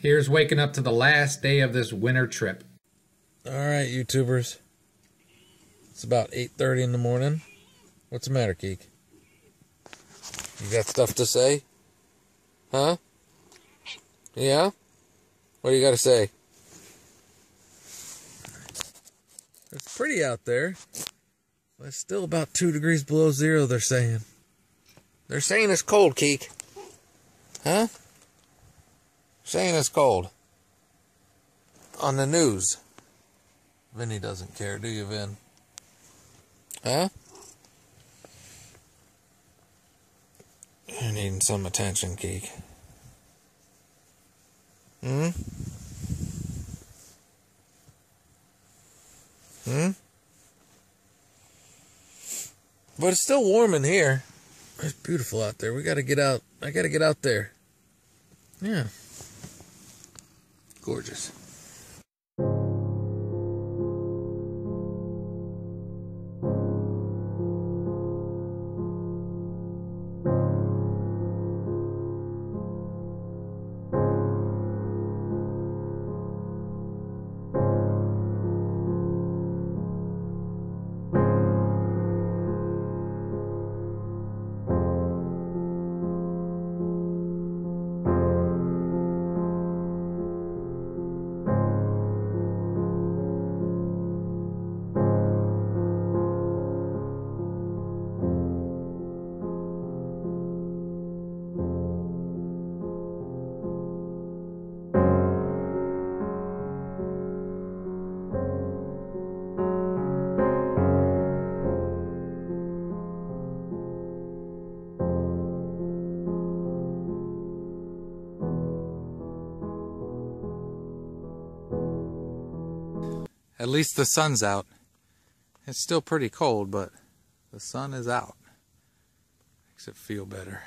Here's waking up to the last day of this winter trip. Alright, YouTubers. It's about 8:30 in the morning. What's the matter, Keek? You got stuff to say? Huh? Yeah? What do you got to say? It's pretty out there. But it's still about 2 degrees below zero, they're saying. They're saying it's cold, Keek. Huh? Saying it's cold. On the news. Vinny doesn't care, do you, Vin? Huh? You're needing some attention, Keek. Hmm? Hmm? But it's still warm in here. It's beautiful out there. We gotta get out. I gotta get out there. Yeah. Gorgeous. At least the sun's out. It's still pretty cold, but the sun is out. Makes it feel better.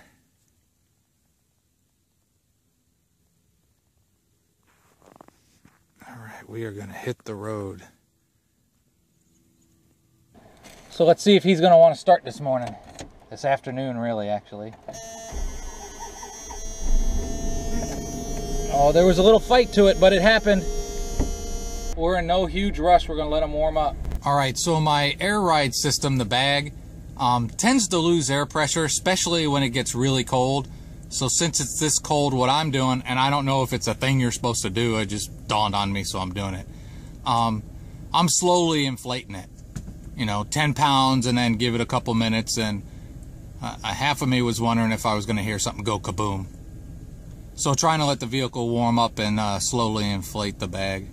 Alright, we are going to hit the road. So let's see if he's going to want to start this morning. This afternoon, really, actually. Oh, there was a little fight to it, but it happened. We're in no huge rush. We're going to let him warm up. All right, so my air ride system, the bag, tends to lose air pressure, especially when it gets really cold. So since it's this cold, what I'm doing, and I don't know if it's a thing you're supposed to do, it just dawned on me, so I'm doing it. I'm slowly inflating it. You know, 10 pounds and then give it a couple minutes, and half of me was wondering if I was going to hear something go kaboom. So trying to let the vehicle warm up and slowly inflate the bag.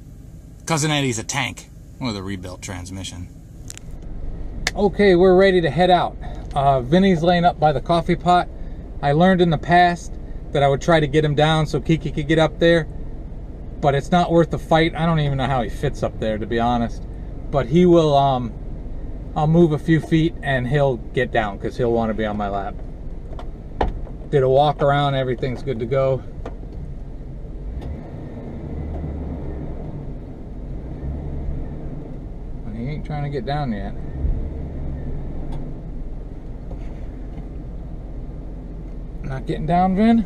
Cousin Eddie's a tank with a rebuilt transmission. Okay, we're ready to head out. Vinny's laying up by the coffee pot. I learned in the past that I would try to get him down so Kiki could get up there, but it's not worth the fight. I don't even know how he fits up there, to be honest. But he will, I'll move a few feet and he'll get down because he'll want to be on my lap. Did a walk around, everything's good to go. He ain't trying to get down yet. Not getting down, Vin?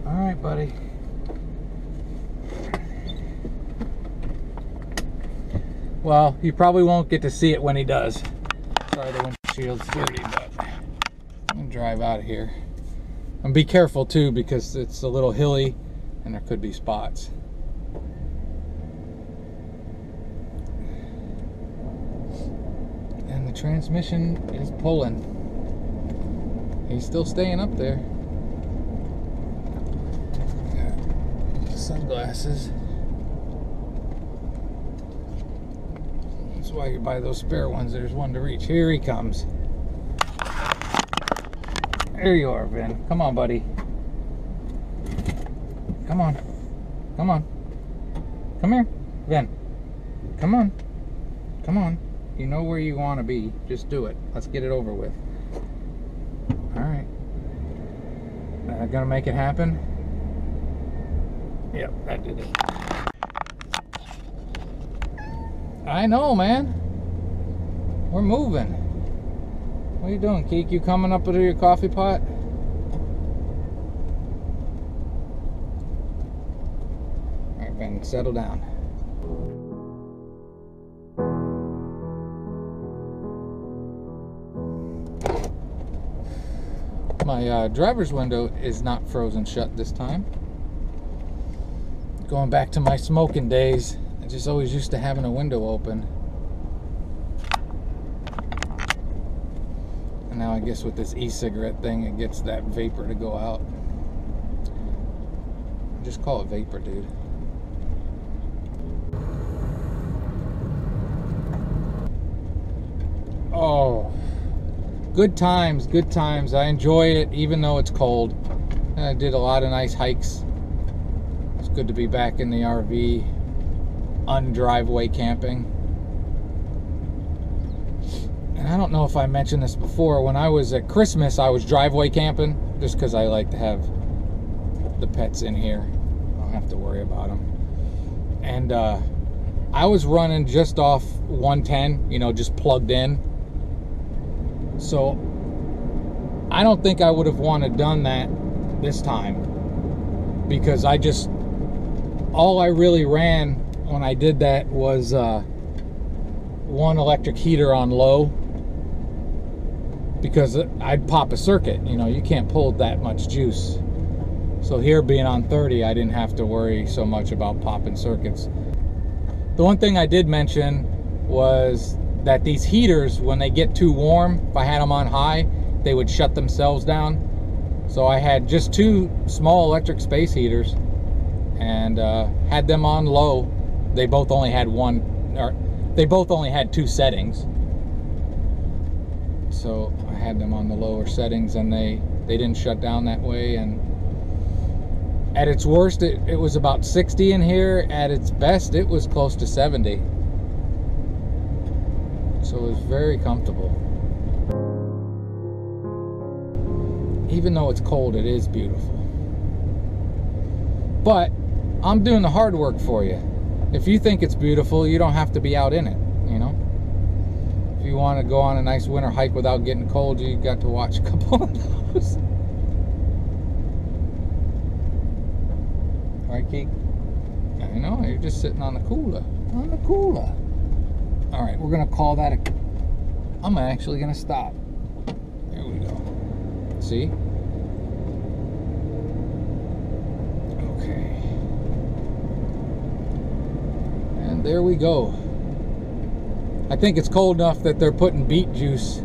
Alright, buddy. Well, you probably won't get to see it when he does. Sorry, the windshield's dirty, but I'm gonna drive out of here. And be careful too, because it's a little hilly and there could be spots. The transmission is pulling. He's still staying up there. Got sunglasses. That's why you buy those spare ones. There's one to reach. Here he comes. There you are, Vin. Come on, buddy. Come on. Come on. Come here, Vin. Come on. Come on. You know where you want to be. Just do it. Let's get it over with. Alright. Gonna make it happen? Yep, that did it. I know, man. We're moving. What are you doing, Keek? You coming up to your coffee pot? right, Ben, settle down. My driver's window is not frozen shut this time. Going back to my smoking days, I just always used to having a window open. And now I guess with this e-cigarette thing, it gets that vapor to go out. Just call it vapor, dude. Oh, good times, good times. I enjoy it even though it's cold. And I did a lot of nice hikes. It's good to be back in the RV, undriveway camping. And I don't know if I mentioned this before, when I was at Christmas, I was driveway camping just because I like to have the pets in here. I don't have to worry about them. And I was running just off 110, you know, just plugged in. So I don't think I would have wanted done that this time, because all I really ran when I did that was one electric heater on low, because I'd pop a circuit. You know, you can't pull that much juice. So here, being on 30, I didn't have to worry so much about popping circuits. The one thing I did mention was that these heaters, when they get too warm, if I had them on high, they would shut themselves down. So I had just 2 small electric space heaters and had them on low. They both only had they both only had 2 settings. So I had them on the lower settings, and they didn't shut down that way. And at its worst, it was about 60 in here. At its best, it was close to 70. So it was very comfortable. Even though it's cold, it is beautiful. But I'm doing the hard work for you. If you think it's beautiful, you don't have to be out in it, you know? If you want to go on a nice winter hike without getting cold, you got to watch a couple of those. All right, Keek? I know, you're just sitting on the cooler. On the cooler. All right, we're gonna call that I'm actually gonna stop. There we go. See? Okay. And there we go. I think it's cold enough that they're putting beet juice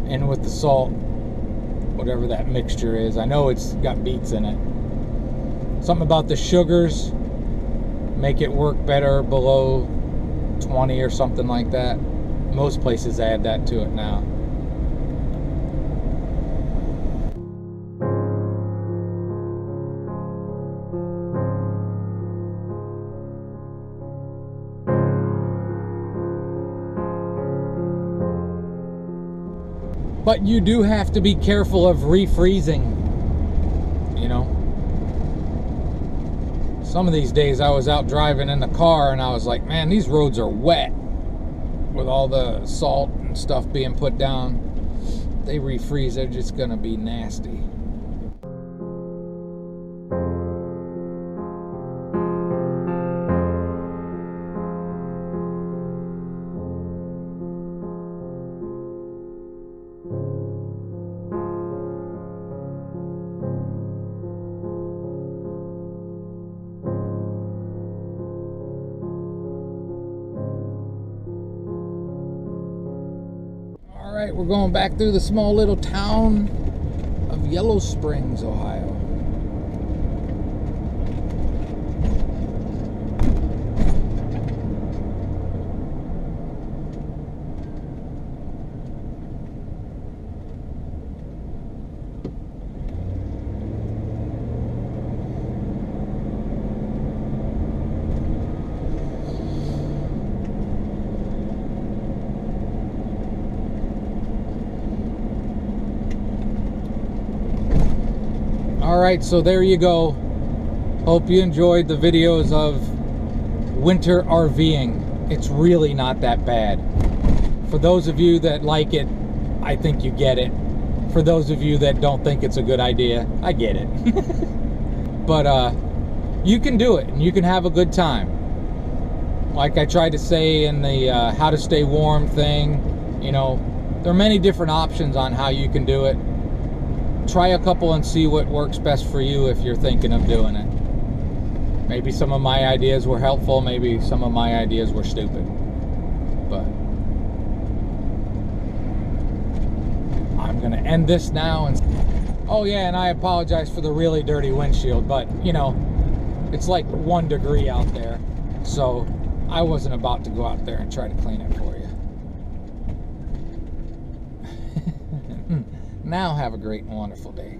in with the salt, whatever that mixture is. I know it's got beets in it. Something about the sugars make it work better below 20 or something like that. Most places add that to it now. But you do have to be careful of refreezing, you know. Some of these days I was out driving in the car and I was like, man, these roads are wet with all the salt and stuff being put down. They refreeze, they're just gonna be nasty. Alright, we're going back through the small little town of Yellow Springs, Ohio. Alright, so there you go. Hope you enjoyed the videos of winter RVing. It's really not that bad. For those of you that like it, I think you get it. For those of you that don't think it's a good idea, I get it. But you can do it and you can have a good time. Like I tried to say in the how to stay warm thing, you know, there are many different options on how you can do it. Try a couple and see what works best for you if you're thinking of doing it. Maybe some of my ideas were helpful, maybe some of my ideas were stupid. But I'm gonna end this now. And oh yeah, and I apologize for the really dirty windshield, but you know, it's like 1 degree out there, so I wasn't about to go out there and try to clean it for you. Now have a great and wonderful day.